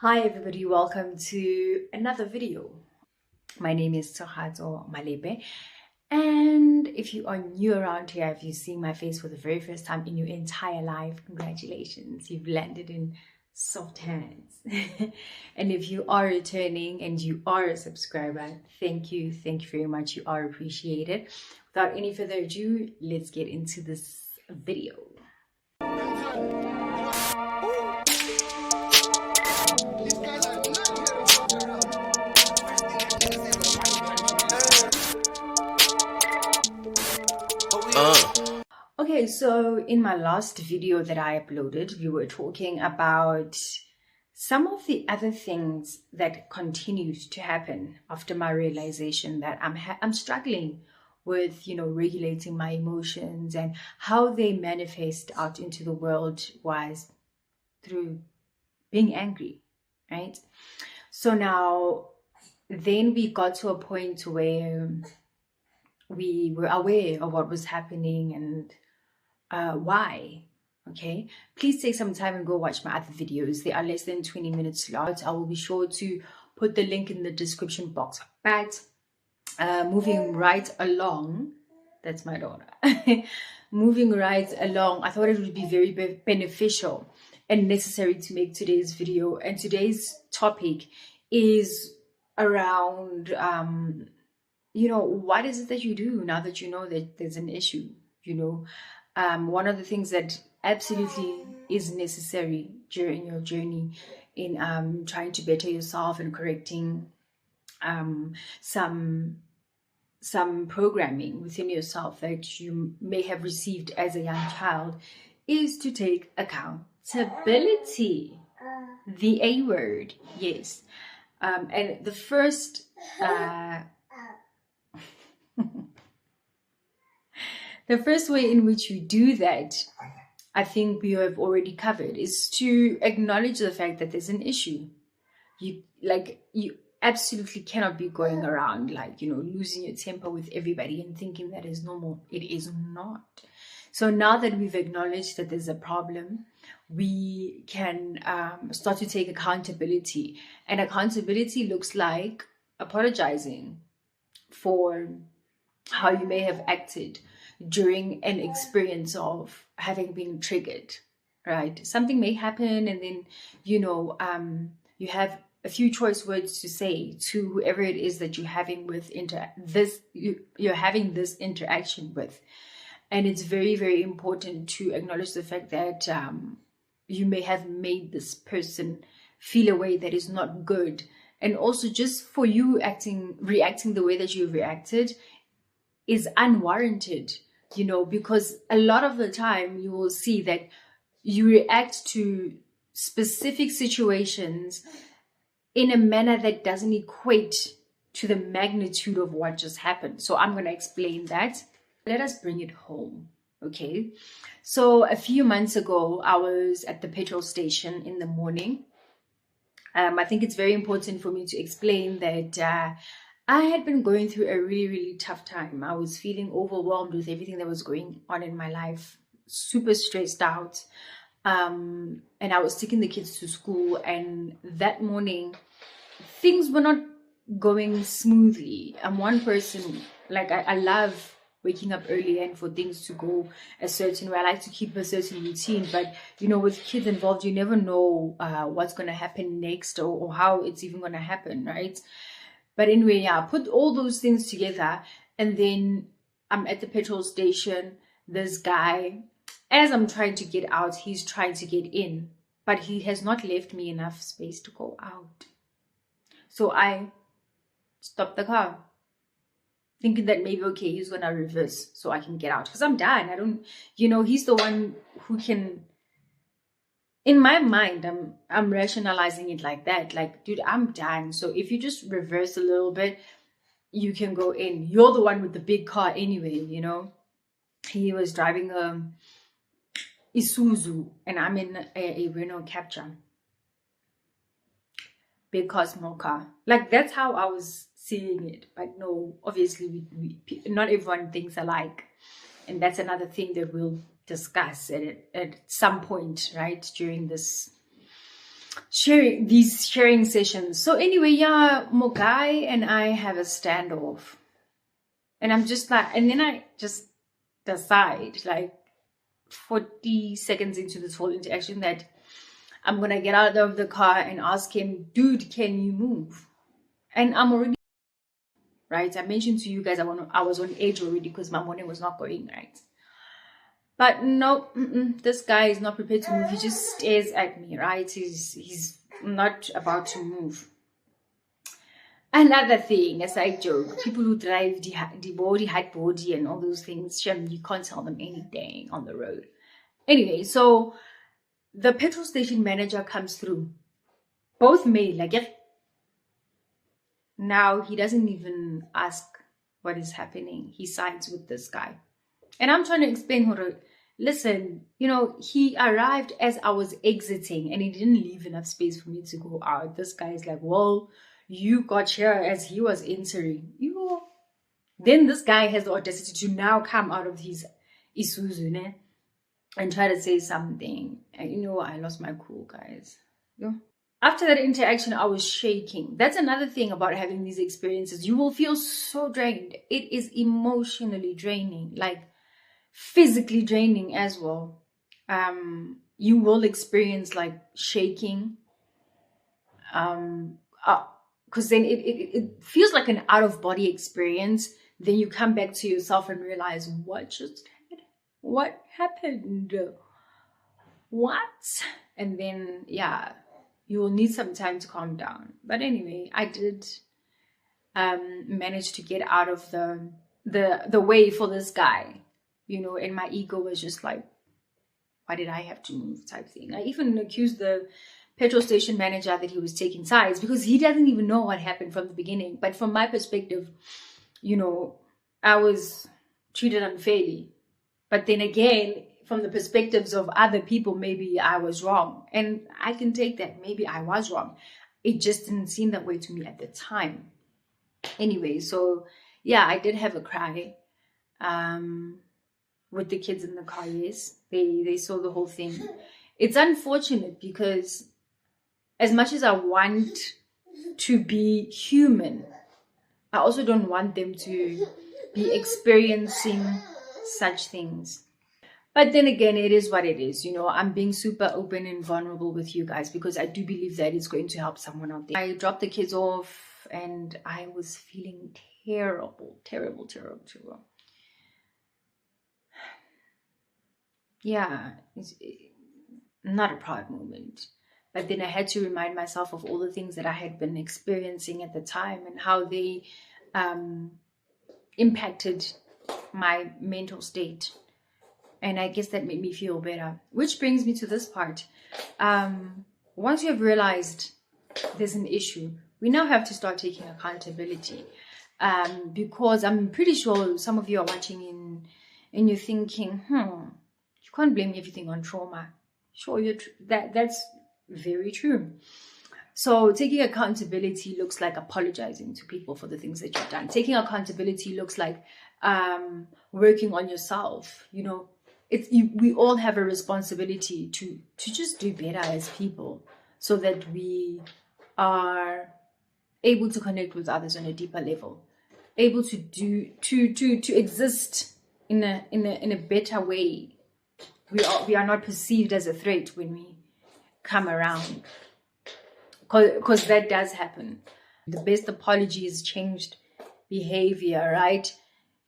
Hi everybody, welcome to another video. My name is Tshegohatso Malepe, and if you are new around here, if you've seen my face for the very first time in your entire life, congratulations, you've landed in soft hands. And if you are returning and you are a subscriber, thank you very much. You are appreciated. Without any further ado, let's get into this video. Okay, so in my last video that I uploaded, we were talking about some of the other things that continued to happen after my realization that I'm struggling with, regulating my emotions, and how they manifest out into the world was through being angry, right? So now, then we got to a point where we were aware of what was happening and why. Okay, please take some time and go watch my other videos. They are less than 20 minutes long. I will be sure to put the link in the description box. But moving right along, that's my daughter. Moving right along, I thought it would be very beneficial and necessary to make today's video. And today's topic is around what is it that you do now that you know that there's an issue. One of the things that absolutely is necessary during your journey in trying to better yourself and correcting some programming within yourself that you may have received as a young child is to take accountability. The A word, yes. And the first the first way in which you do that, I think we have already covered, is to acknowledge the fact that there's an issue. You absolutely cannot be going around losing your temper with everybody and thinking that is normal. It is not. So now that we've acknowledged that there's a problem, we can start to take accountability. And accountability looks like apologizing for how you may have acted during an experience of having been triggered, right? Something may happen, and then you have a few choice words to say to whoever it is that you're having you're having this interaction with. And it's very, very important to acknowledge the fact that you may have made this person feel a way that is not good. And also, just for you reacting the way that you've reacted is unwarranted, because a lot of the time you will see that you react to specific situations in a manner that doesn't equate to the magnitude of what just happened. So I'm going to explain that. Let us bring it home. Okay. So a few months ago, I was at the petrol station in the morning. I think it's very important for me to explain that I had been going through a really, really tough time. I was feeling overwhelmed with everything that was going on in my life, super stressed out. And I was taking the kids to school. And that morning, things were not going smoothly. I'm one person, I love waking up early and for things to go a certain way. I like to keep a certain routine. But, with kids involved, you never know what's going to happen next or how it's even going to happen, right? But anyway, yeah, put all those things together, and then I'm at the petrol station. This guy, as I'm trying to get out, he's trying to get in, but he has not left me enough space to go out. So I stopped the car, thinking that maybe, okay, he's going to reverse so I can get out. Because I'm done. I don't, he's the one who can... In my mind, I'm rationalizing it like that. Like, dude, I'm done. So if you just reverse a little bit, you can go in. You're the one with the big car anyway, He was driving a Isuzu, and I'm in a Renault Capture. Big car, small car. That's how I was seeing it. But no, obviously, not everyone thinks alike. And that's another thing that we'll discuss at some point, right, during this sharing sessions. So anyway, yeah, Mogai and I have a standoff. And I'm just like, and then I just decide, like 40 seconds into this whole interaction, that I'm going to get out of the car and ask him, dude, can you move? And I'm already, right? I mentioned to you guys, I was on edge already because my morning was not going right. But no, this guy is not prepared to move. He just stares at me, right? He's not about to move. Another thing, as I joke, people who drive the body, hot body, and all those things, you can't tell them anything on the road. Anyway, so the petrol station manager comes through, both male, like, yeah. Now he doesn't even ask what is happening. He sides with this guy. And I'm trying to explain, listen, he arrived as I was exiting and he didn't leave enough space for me to go out. This guy is like, well, you got here as he was entering. Then this guy has the audacity to now come out of his Isuzu and try to say something. And I lost my cool, guys. After that interaction, I was shaking. That's another thing about having these experiences. You will feel so drained. It is emotionally draining, like physically draining as well. You will experience like shaking. Because then it feels like an out-of-body experience. Then you come back to yourself and realize, what happened? What? And then, yeah, you will need some time to calm down. But anyway, I did manage to get out of the way for this guy, and my ego was just like, why did I have to move type thing. I even accused the petrol station manager that he was taking sides because he doesn't even know what happened from the beginning. But from my perspective, I was treated unfairly. But then again, from the perspectives of other people, maybe I was wrong. And I can take that. Maybe I was wrong. It just didn't seem that way to me at the time. Anyway, so yeah, I did have a cry with the kids in the car. Yes, they saw the whole thing. It's unfortunate because as much as I want to be human, I also don't want them to be experiencing such things. But then again, it is what it is. I'm being super open and vulnerable with you guys because I do believe that it's going to help someone out there. I dropped the kids off and I was feeling terrible. Yeah, it's not a proud moment. But then I had to remind myself of all the things that I had been experiencing at the time and how they impacted my mental state. And I guess that made me feel better. Which brings me to this part. Once you have realized there's an issue, we now have to start taking accountability. Because I'm pretty sure some of you are watching and you're thinking, you can't blame everything on trauma. Sure, that's very true. So taking accountability looks like apologizing to people for the things that you've done. Taking accountability looks like working on yourself. We all have a responsibility to just do better as people so that we are able to connect with others on a deeper level, able to exist in a better way. We are not perceived as a threat when we come around, because that does happen. The best apology is changed behavior, right?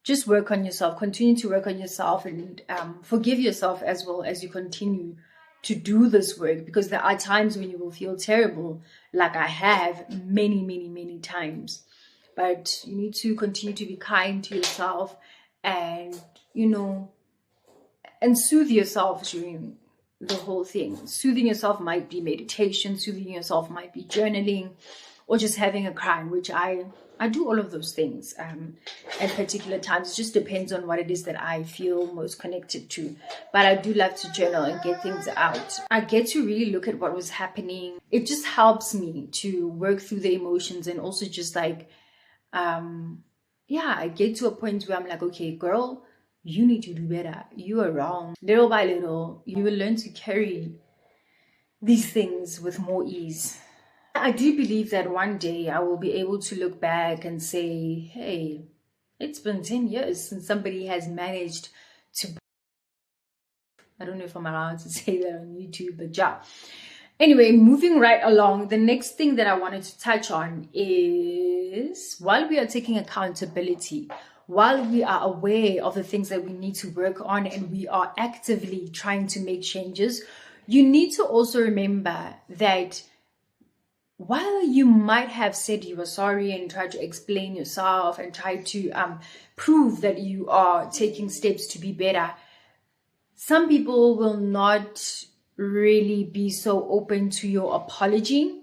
Just work on yourself, continue to work on yourself, and forgive yourself as well as you continue to do this work, because there are times when you will feel terrible, like I have many times. But you need to continue to be kind to yourself and and soothe yourself during the whole thing. Soothing yourself might be meditation, soothing yourself might be journaling, or just having a cry, which I do all of those things at particular times. It just depends on what it is that I feel most connected to. But I do love to journal and get things out. I get to really look at what was happening. It just helps me to work through the emotions, and also just like, I get to a point where I'm like, okay, girl, you need to do better. You are wrong. Little by little, you will learn to carry these things with more ease. I do believe that one day I will be able to look back and say, hey, it's been 10 years since somebody has managed to, I don't know if I'm allowed to say that on YouTube, but yeah. Anyway, moving right along, the next thing that I wanted to touch on is, while we are taking accountability, while we are aware of the things that we need to work on and we are actively trying to make changes, you need to also remember that while you might have said you were sorry and tried to explain yourself and try to prove that you are taking steps to be better, some people will not really be so open to your apology.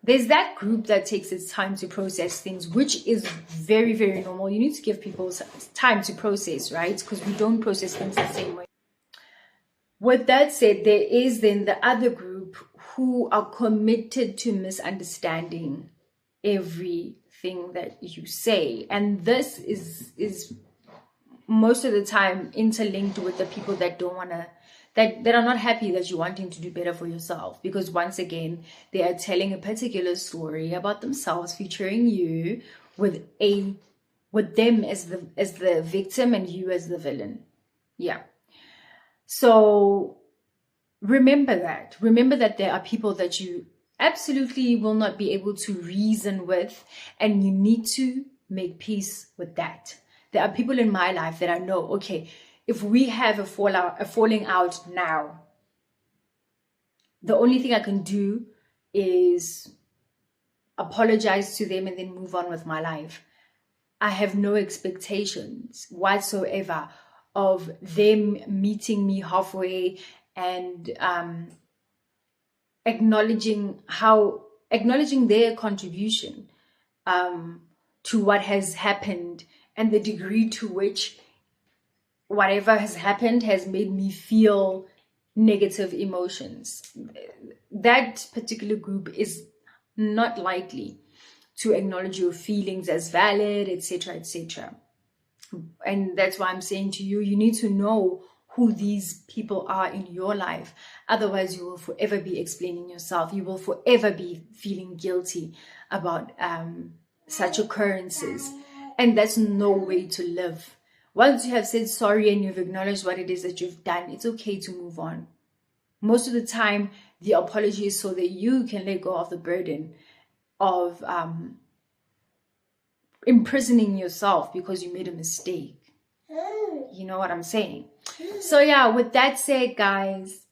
There's that group that takes its time to process things, which is very, very normal. You need to give people time to process, right? Because we don't process things the same way. With that said, there is then the other group who are committed to misunderstanding everything that you say. And this is most of the time interlinked with the people that don't want to, that are not happy that you're wanting to do better for yourself, because once again they are telling a particular story about themselves, featuring you with them as the victim and you as the villain. Yeah. So remember that there are people that you absolutely will not be able to reason with, and you need to make peace with that. There are people in my life that I know, okay, if we have a falling out now, the only thing I can do is apologize to them and then move on with my life. I have no expectations whatsoever of them meeting me halfway and acknowledging their contribution to what has happened and the degree to which whatever has happened has made me feel negative emotions. That particular group is not likely to acknowledge your feelings as valid, etc., etc. And that's why I'm saying to you, you need to know who these people are in your life. Otherwise, you will forever be explaining yourself. You will forever be feeling guilty about such occurrences. And that's no way to live. Once you have said sorry and you've acknowledged what it is that you've done, it's okay to move on. Most of the time, the apology is so that you can let go of the burden of imprisoning yourself because you made a mistake. You know what I'm saying? So yeah, with that said, guys,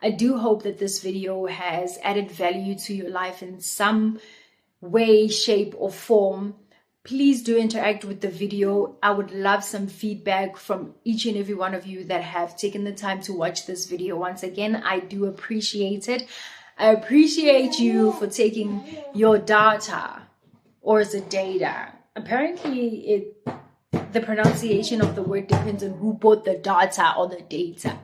I do hope that this video has added value to your life in some way, shape, or form. Please do interact with the video. I would love some feedback from each and every one of you that have taken the time to watch this video. Once again, I do appreciate it. I appreciate you for taking your data, or is it data? Apparently, the pronunciation of the word depends on who bought the data or the data.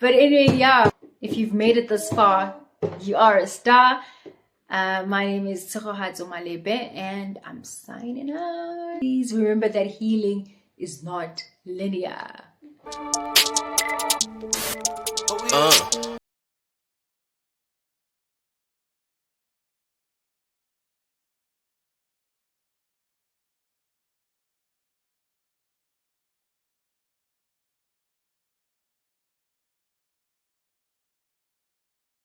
But anyway, yeah, if you've made it this far, you are a star. My name is Tshegohatso Malepe, and I'm signing out. Please remember that healing is not linear.